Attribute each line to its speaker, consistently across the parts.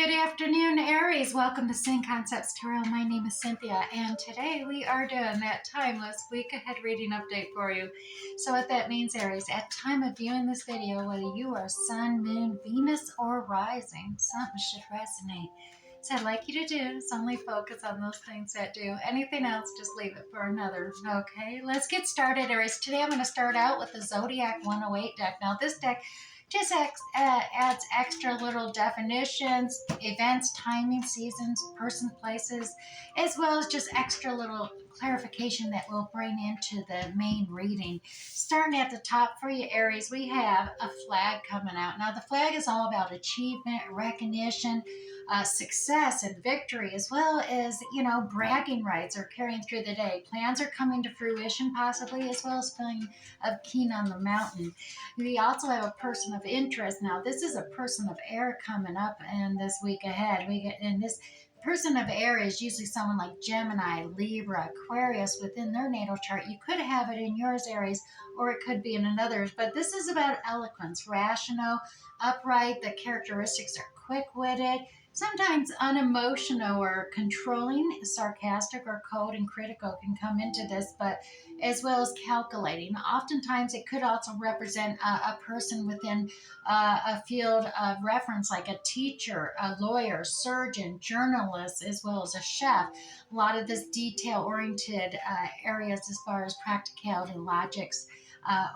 Speaker 1: Good afternoon, Aries. Welcome to Sin Concepts Tarot. My name is Cynthia, and today we are doing that timeless week ahead reading update for you. So what that means, Aries, at time of viewing this video, whether you are Sun, Moon, Venus, or Rising, something should resonate. So I'd like you to do is only focus on those things that do. Anything else, just leave it for another. Okay, let's get started, Aries. Today I'm going to start out with the Zodiac 108 deck. Now this deck just adds extra little definitions, events, timing, seasons, persons, places, as well as just extra little clarification that we'll bring into the main reading. Starting at the top for you, Aries, we have a flag coming out. Now, the flag is all about achievement, recognition, success, and victory, as well as, bragging rights or carrying through the day. Plans are coming to fruition, possibly, as well as feeling of keen on the mountain. We also have a person of interest. Now, this is a person of air coming up in this week ahead. And this person of air is usually someone like Gemini, Libra, Aquarius within their natal chart. You could have it in yours, Aries, or it could be in another's. But this is about eloquence, rational, upright. The characteristics are quick-witted, sometimes unemotional or controlling, sarcastic or cold and critical can come into this, but as well as calculating. Oftentimes, it could also represent a person within a field of reference, like a teacher, a lawyer, surgeon, journalist, as well as a chef. A lot of this detail-oriented areas as far as practicality, logics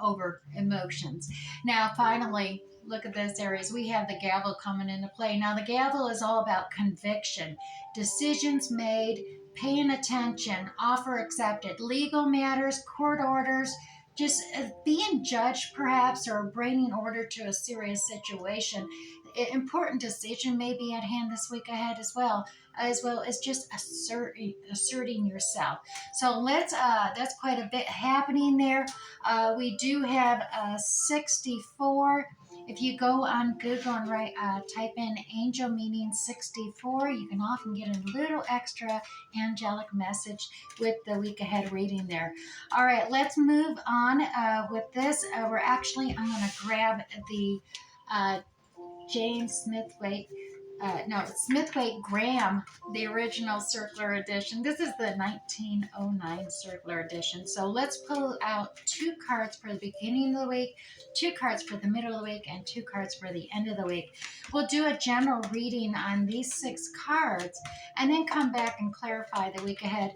Speaker 1: over emotions. Now, finally, look at this, Aries. We have the gavel coming into play. Now, the gavel is all about conviction, decisions made, paying attention, offer accepted, legal matters, court orders, just being judged perhaps, or bringing order to a serious situation. Important decision may be at hand this week ahead as well as just asserting yourself. So that's quite a bit happening there. We do have 64. If you go on Google and type in angel meaning 64, you can often get a little extra angelic message with the week ahead reading there. All right, let's move on with this. I'm going to grab the James Smithwaite. Smithwaite Graham, the original circular edition. This is the 1909 circular edition. So let's pull out 2 cards for the beginning of the week, 2 cards for the middle of the week, and 2 cards for the end of the week. We'll do a general reading on these 6 cards and then come back and clarify the week ahead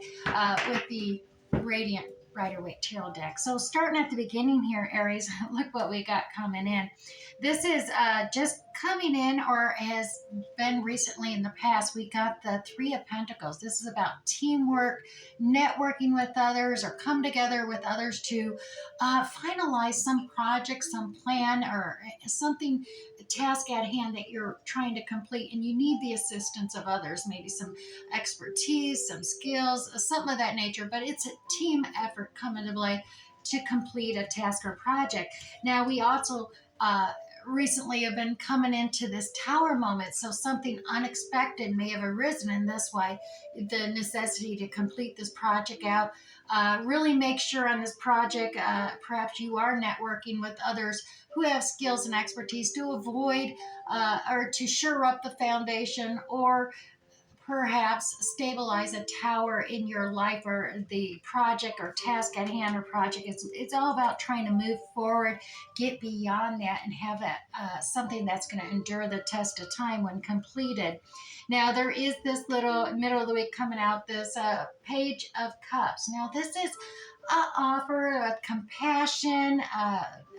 Speaker 1: with the Radiant Rider-Waite Tarot deck. So starting at the beginning here, Aries, look what we got coming in. This is just coming in, or has been recently in the past. We got the 3 of Pentacles. This is about teamwork, networking with others, or come together with others to finalize some project, some plan, or something, a task at hand that you're trying to complete, and you need the assistance of others, maybe some expertise, some skills, something of that nature. But it's a team effort coming to play to complete a task or project. Now, we also recently have been coming into this tower moment, so something unexpected may have arisen, and that's why the necessity to complete this project out. Really make sure on this project, perhaps you are networking with others who have skills and expertise to avoid or to shore up the foundation, or perhaps stabilize a tower in your life, or the project or task at hand or project. It's all about trying to move forward, get beyond that, and have something that's going to endure the test of time when completed. Now, there is this little middle of the week coming out, this Page of Cups. Now, this is an offer of compassion,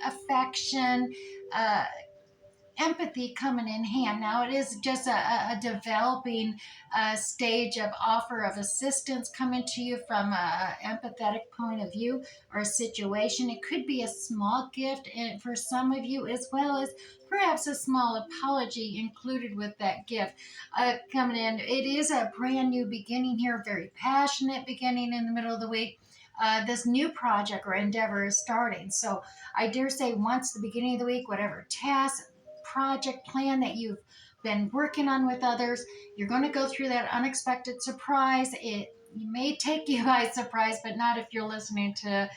Speaker 1: affection, empathy coming in hand. Now, it is just a developing stage of offer of assistance coming to you from an empathetic point of view or a situation. It could be a small gift for some of you, as well as perhaps a small apology included with that gift coming in. It is a brand new beginning here, very passionate beginning in the middle of the week. This new project or endeavor is starting. So I dare say, once the beginning of the week, whatever task, project, plan that you've been working on with others, you're going to go through that unexpected surprise. may take you by surprise, but not if you're listening to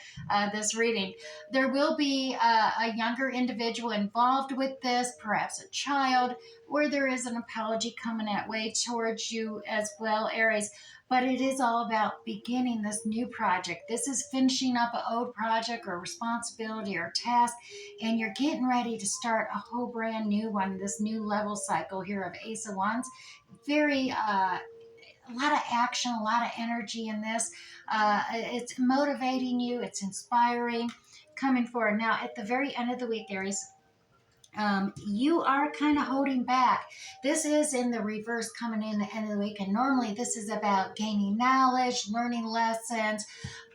Speaker 1: this reading. There will be a younger individual involved with this, perhaps a child, or there is an apology coming that way towards you as well, Aries. But it is all about beginning this new project. This is finishing up an old project or responsibility or task, and you're getting ready to start a whole brand new one, this new level cycle here of Ace of Wands. Very a lot of action, a lot of energy in this. It's motivating you, it's inspiring, coming forward. Now, at the very end of the week, Aries, you are kind of holding back. This is in the reverse coming in the end of the week, and normally this is about gaining knowledge, learning lessons,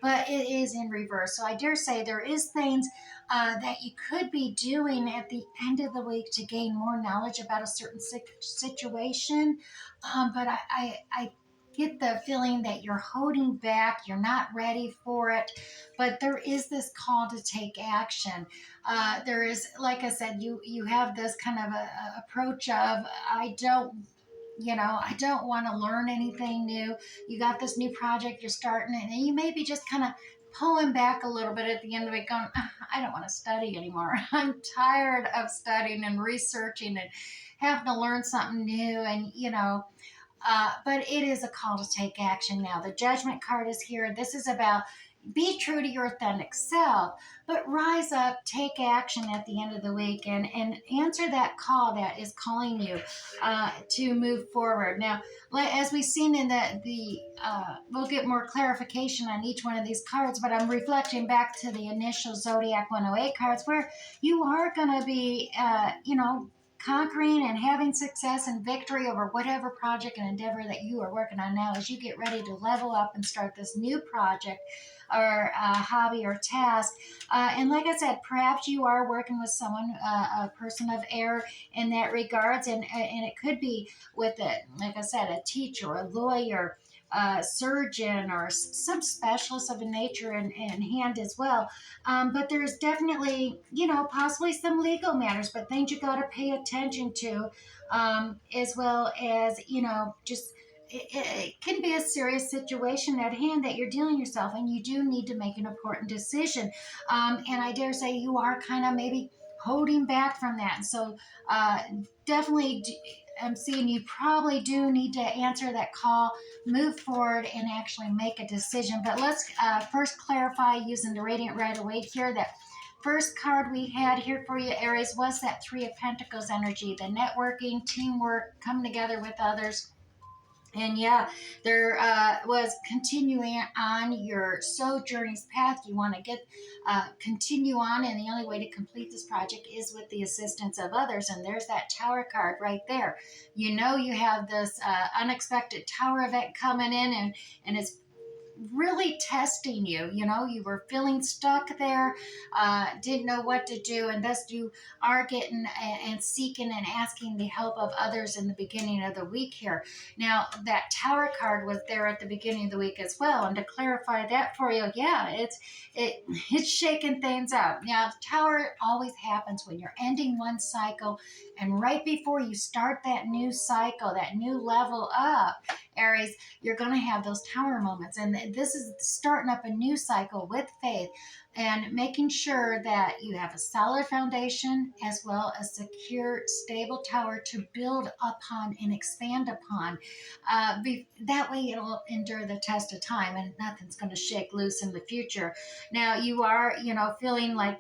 Speaker 1: but it is in reverse. So I dare say there is things that you could be doing at the end of the week to gain more knowledge about a certain situation, but I get the feeling that you're holding back, you're not ready for it, but there is this call to take action. There is, like I said, you have this kind of a approach of I don't want to learn anything new. You got this new project you're starting, and you may be just kind of pulling back a little bit at the end of it, going, I don't want to study anymore. I'm tired of studying and researching and having to learn something new, and but it is a call to take action now. The Judgment card is here. This is about be true to your authentic self, but rise up, take action at the end of the week, and answer that call that is calling you to move forward. Now, as we've seen in we'll get more clarification on each one of these cards, but I'm reflecting back to the initial Zodiac 108 cards where you are going to be, conquering and having success and victory over whatever project and endeavor that you are working on now as you get ready to level up and start this new project or hobby or task. And like I said, perhaps you are working with someone, a person of air in that regards, and it could be with it, like I said, a teacher, a lawyer, surgeon, or some specialist of a nature in hand as well. But there's definitely, possibly some legal matters, but things you got to pay attention to, as well as, just it can be a serious situation at hand that you're dealing yourself, and you do need to make an important decision. And I dare say you are kind of maybe holding back from that. So definitely, I'm seeing you probably do need to answer that call, move forward, and actually make a decision. But let's first clarify using the Radiant Rider-Waite here that first card we had here for you, Aries, was that Three of Pentacles energy, the networking, teamwork, coming together with others. And yeah, there was continuing on your soul journey's path. You want to continue on, and the only way to complete this project is with the assistance of others. And there's that Tower card right there. You have this unexpected Tower event coming in, and it's really testing you. You were feeling stuck there, didn't know what to do, and thus you are getting and seeking and asking the help of others in the beginning of the week here. Now, that Tower card was there at the beginning of the week as well, and to clarify that for you, yeah, it's shaking things up. Now, Tower always happens when you're ending one cycle, and right before you start that new cycle, that new level up, Aries, you're going to have those Tower moments. And this is starting up a new cycle with faith and making sure that you have a solid foundation as well as secure, stable tower to build upon and expand upon. That way it'll endure the test of time and nothing's going to shake loose in the future. Now you are, feeling like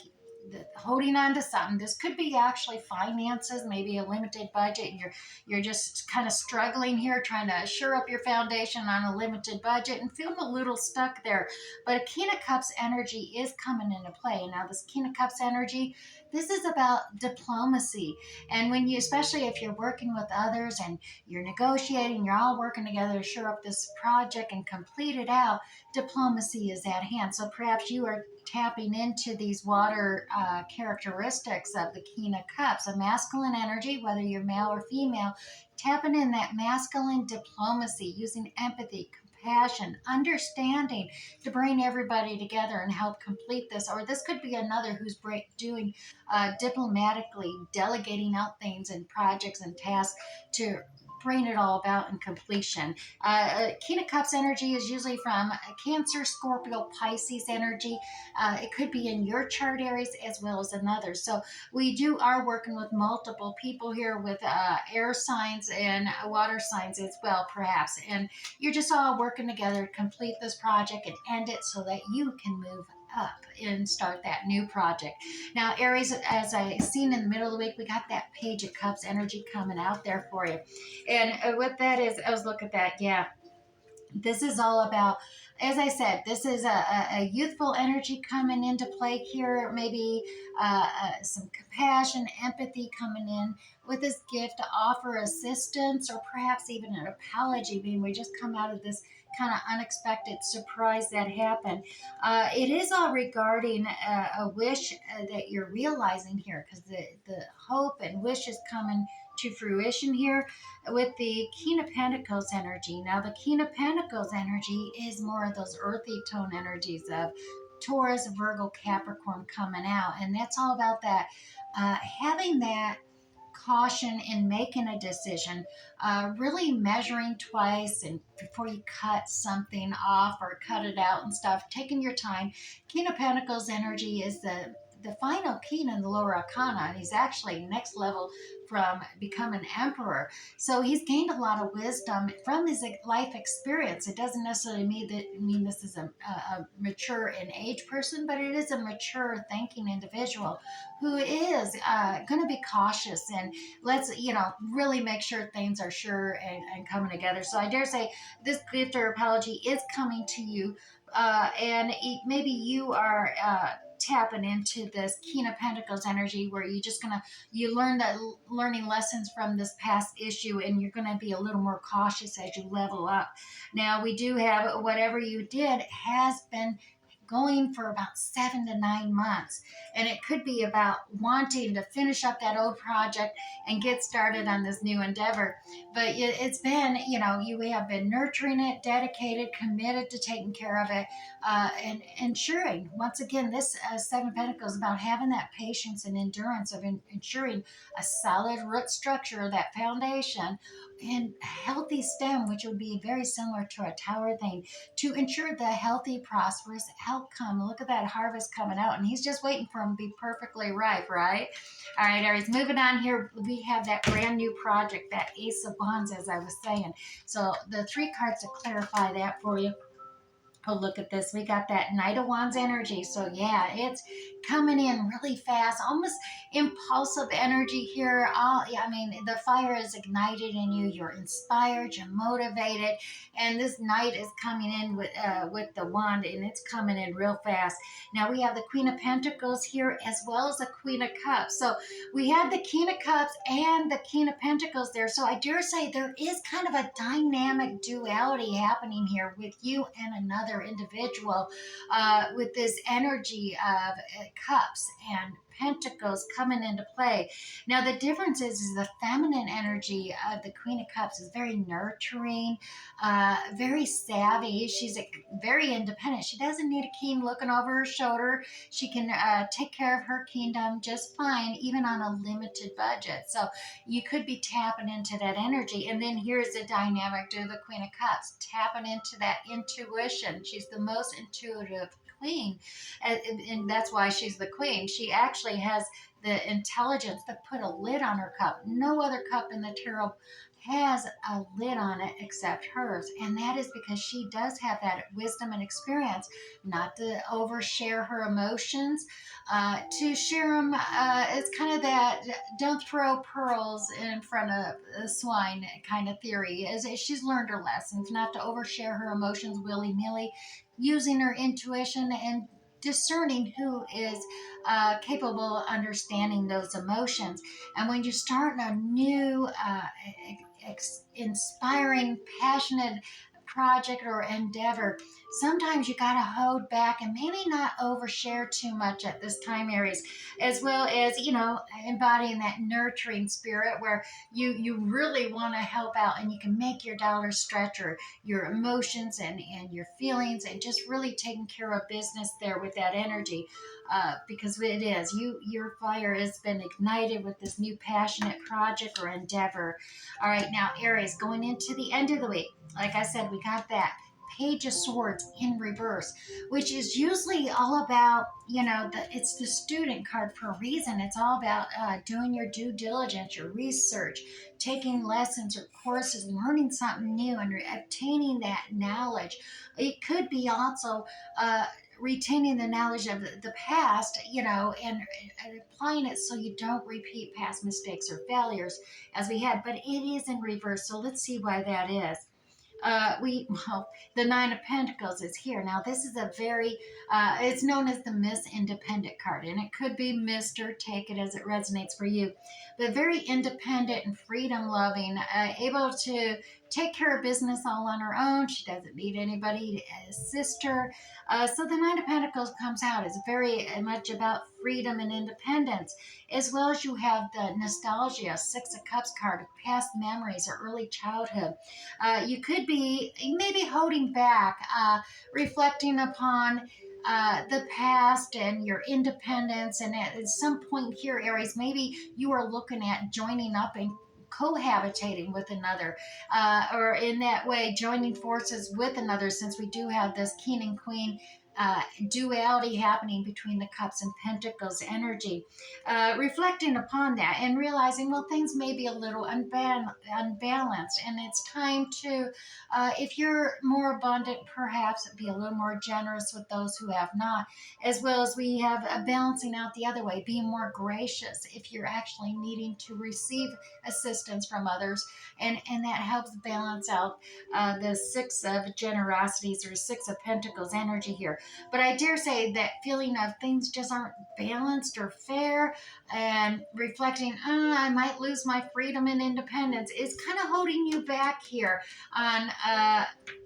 Speaker 1: holding on to something. This could be actually finances, maybe a limited budget, and you're just kind of struggling here, trying to shore up your foundation on a limited budget and feeling a little stuck there. But a King of Cups energy is coming into play. Now, this King of Cups energy, this is about diplomacy. And when you, especially if you're working with others and you're negotiating, you're all working together to shore up this project and complete it out, diplomacy is at hand. So perhaps you are tapping into these water characteristics of the King of Cups, a masculine energy, whether you're male or female, tapping in that masculine diplomacy, using empathy, compassion, understanding to bring everybody together and help complete this. Or this could be another who's doing diplomatically, delegating out things and projects and tasks to bring it all about in completion. King of Cups energy is usually from Cancer, Scorpio, Pisces energy. It could be in your chart, Aries, as well as another. So we are working with multiple people here with air signs and water signs as well, perhaps. And you're just all working together to complete this project and end it so that you can move up and start that new project. Now, Aries, as I seen in the middle of the week, we got that Page of Cups energy coming out there for you. And what that is, I was looking at that, yeah, this is all about, as I said, this is a youthful energy coming into play here, maybe some compassion, empathy coming in with this gift to offer assistance or perhaps even an apology, being we just come out of this kind of unexpected surprise that happened. It is all regarding a wish that you're realizing here, because the hope and wish is coming to fruition here with the King of Pentacles energy. Now, the King of Pentacles energy is more of those earthy tone energies of Taurus, Virgo, Capricorn coming out. And that's all about that, having that caution in making a decision, really measuring twice and before you cut something off or cut it out and stuff, taking your time. King of Pentacles energy is the final king in the lower arcana, and he's actually next level from becoming emperor. So he's gained a lot of wisdom from his life experience. It doesn't necessarily mean this is a mature in age person, but it is a mature thinking individual who is going to be cautious and let's really make sure things are sure and coming together. So I dare say this gift or apology is coming to you, and maybe you are tapping into this King of Pentacles energy where you learn that learning lessons from this past issue, and you're gonna be a little more cautious as you level up. Now we do have whatever you did has been going for about 7 to 9 months. And it could be about wanting to finish up that old project and get started on this new endeavor. But it's been, you have been nurturing it, dedicated, committed to taking care of it, and ensuring, once again, this Seven of Pentacles is about having that patience and endurance of ensuring a solid root structure, that foundation, and a healthy stem, which would be very similar to a tower thing, to ensure the healthy, prosperous outcome. Look at that harvest coming out, and he's just waiting for him to be perfectly ripe, right? All right, Aries, moving on here, we have that brand new project, that Ace of Wands, as I was saying. So the three cards to clarify that for you. Oh, look at this. We got that Knight of Wands energy. So, yeah, it's coming in really fast, almost impulsive energy here. The fire is ignited in you. You're inspired, you're motivated, and this Knight is coming in with the wand, and it's coming in real fast. Now, we have the Queen of Pentacles here as well as the Queen of Cups. So, we have the King of Cups and the King of Pentacles there. So, I dare say there is kind of a dynamic duality happening here with you and another individual, with this energy of cups and pentacles coming into play. Now the difference is the feminine energy of the Queen of Cups is very nurturing, very savvy. She's very independent. She doesn't need a king looking over her shoulder. She can take care of her kingdom just fine, even on a limited budget. So you could be tapping into that energy. And then here's the dynamic to the Queen of Cups, tapping into that intuition. She's the most intuitive queen, and that's why she's the queen. She actually has the intelligence to put a lid on her cup. No other cup in the tarot has a lid on it except hers, and that is because she does have that wisdom and experience not to overshare her emotions, to share them. It's kind of that don't throw pearls in front of a swine kind of theory. As she's learned her lessons, not to overshare her emotions willy-nilly, using her intuition and discerning who is capable of understanding those emotions. And when you start a new, inspiring, passionate project or endeavor, sometimes you got to hold back and maybe not overshare too much at this time, Aries, as well as, embodying that nurturing spirit where you really want to help out and you can make your dollars stretch, or your emotions and your feelings, and just really taking care of business there with that energy, because it is your fire has been ignited with this new passionate project or endeavor. All right, now Aries, going into the end of the week, like I said, we got that Page of Swords in reverse, which is usually all about, it's the student card for a reason. It's all about doing your due diligence, your research, taking lessons or courses, learning something new, and obtaining that knowledge. It could be also retaining the knowledge of the past, and applying it so you don't repeat past mistakes or failures as we had. But it is in reverse, so let's see why that is. The Nine of Pentacles is here. Now, this is a very, it's known as the Miss Independent card, and it could be Mr. Take it as it resonates for you, but very independent and freedom loving, able to take care of business all on her own. She doesn't need anybody to assist her. So the Nine of Pentacles comes out as very much about freedom and independence, as well as you have the nostalgia, Six of Cups card of past memories or early childhood. You could be maybe holding back, reflecting upon the past and your independence. And at some point here, Aries, maybe you are looking at joining up and cohabitating with another, or in that way joining forces with another, since we do have this king and queen duality happening between the cups and pentacles energy. Reflecting upon that and realizing, well, things may be a little unbalanced, and it's time to, if you're more abundant, perhaps be a little more generous with those who have not, as well as we have a balancing out the other way, being more gracious if you're actually needing to receive assistance from others, and that helps balance out the Six of Generosities or Six of Pentacles energy here. But I dare say that feeling of things just aren't balanced or fair, and reflecting, I might lose my freedom and independence, is kind of holding you back here on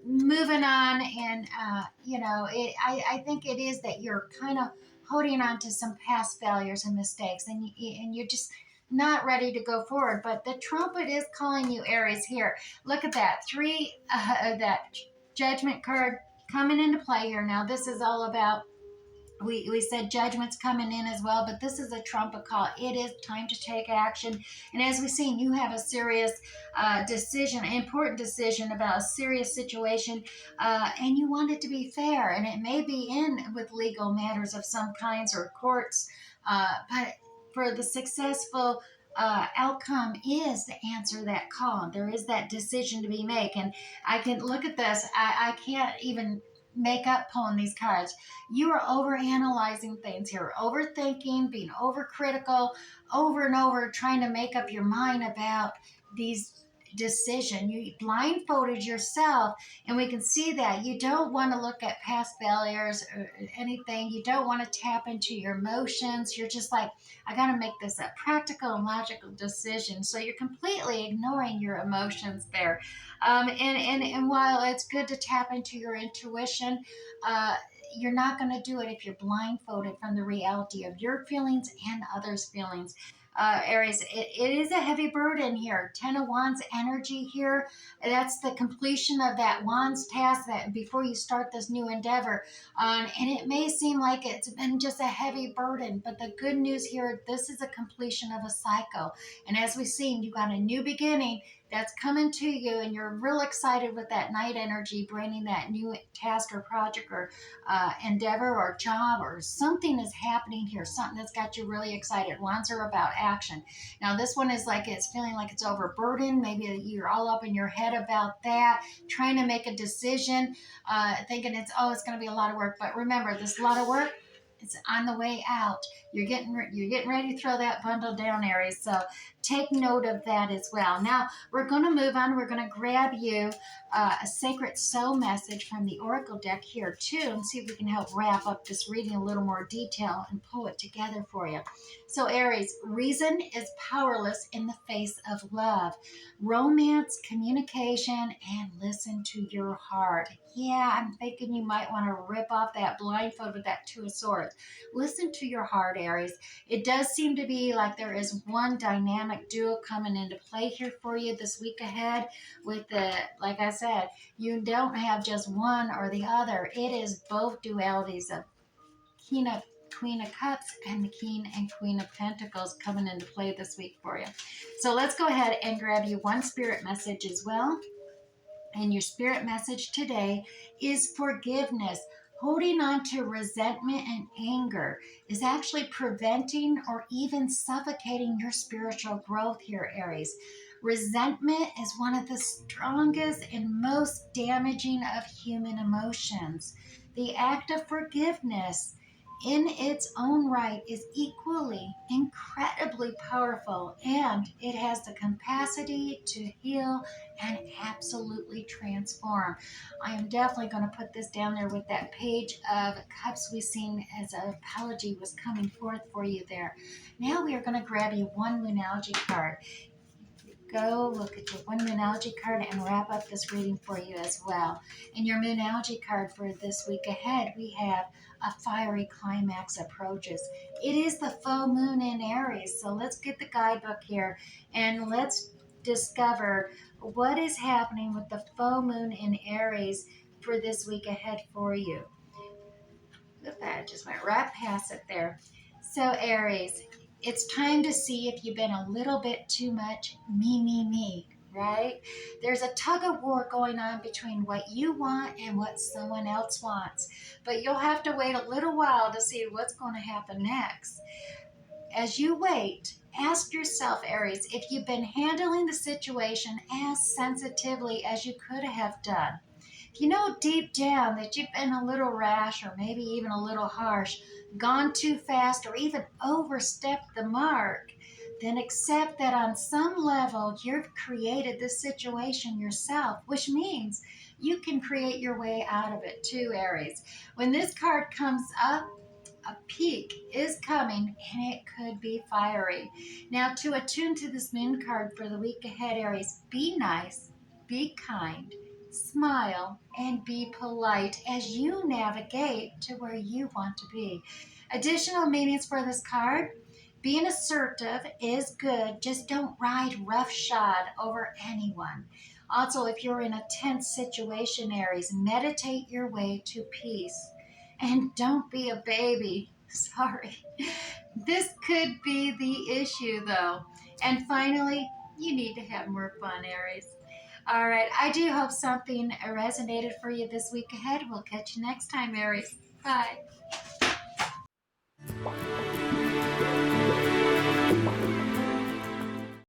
Speaker 1: moving on. And, I think it is that you're kind of holding on to some past failures and mistakes, and you're just not ready to go forward. But the trumpet is calling you, Aries, here. Look at that. That Judgment card coming into play here. Now, this is all about, we said judgment's coming in as well, but this is a trumpet call. It is time to take action. And as we've seen, you have a serious decision, important decision about a serious situation, and you want it to be fair. And it may be in with legal matters of some kinds or courts, but for the successful outcome is to answer that call. There is that decision to be made. And I can look at this. I can't even make up pulling these cards. You are over analyzing things here, overthinking, being overcritical, over and over, trying to make up your mind about these decision. You blindfolded yourself, and we can see that you don't want to look at past failures or anything. You don't want to tap into your emotions. You're just like, I got to make this a practical and logical decision. So you're completely ignoring your emotions there. And while it's good to tap into your intuition, you're not going to do it if you're blindfolded from the reality of your feelings and others' feelings. Aries, it is a heavy burden here. Ten of Wands energy here. That's the completion of that Wands task that before you start this new endeavor. And it may seem like it's been just a heavy burden, but the good news here, this is a completion of a cycle. And as we've seen, you got a new beginning that's coming to you, and you're real excited with that night energy, bringing that new task or project or endeavor or job, or something is happening here, something that's got you really excited. Wands are about action. Now, this one is like it's feeling like it's overburdened. Maybe you're all up in your head about that, trying to make a decision, thinking it's going to be a lot of work. But remember, this lot of work, It's on the way out. You're getting ready to throw that bundle down, Aries. So take note of that as well. Now we're going to move on. We're going to grab you a sacred soul message from the Oracle deck here too, and see if we can help wrap up this reading a little more detail and pull it together for you. So Aries, reason is powerless in the face of love. Romance, communication, and listen to your heart. Yeah, I'm thinking you might want to rip off that blindfold with that Two of Swords. Listen to your heart, Aries. It does seem to be like there is one dynamic duo coming into play here for you this week ahead with the, like I said, you don't have just one or the other. It is both dualities of Queen of Cups and the King and Queen of Pentacles coming into play this week for you. So let's go ahead and grab you one spirit message as well. And your spirit message today is forgiveness. Holding on to resentment and anger is actually preventing or even suffocating your spiritual growth here, Aries. Resentment is one of the strongest and most damaging of human emotions. The act of forgiveness in its own right is equally incredibly powerful, and it has the capacity to heal and absolutely transform. I am definitely going to put this down there with that page of cups we seen as an apology was coming forth for you there. Now we are going to grab you one Moonology card. Go look at your one Moonology card and wrap up this reading for you as well. In your Moonology card for this week ahead, we have a fiery climax approaches. It is the full moon in Aries, so let's get the guidebook here and let's discover what is happening with the full moon in Aries for this week ahead for you. That just went right past it there. So Aries, it's time to see if you've been a little bit too much me, right? There's a tug of war going on between what you want and what someone else wants. But you'll have to wait a little while to see what's going to happen next. As you wait, ask yourself, Aries, if you've been handling the situation as sensitively as you could have done. If you know deep down that you've been a little rash or maybe even a little harsh, gone too fast, or even overstepped the mark, then accept that on some level you've created this situation yourself, which means you can create your way out of it too, Aries. When this card comes up, a peak is coming and it could be fiery. Now, to attune to this moon card for the week ahead, Aries, be nice, be kind, smile, and be polite as you navigate to where you want to be. Additional meanings for this card: being assertive is good, just don't ride roughshod over anyone. Also, if you're in a tense situation, Aries, meditate your way to peace. And don't be a baby. Sorry. This could be the issue, though. And finally, you need to have more fun, Aries. All right. I do hope something resonated for you this week ahead. We'll catch you next time, Aries. Bye.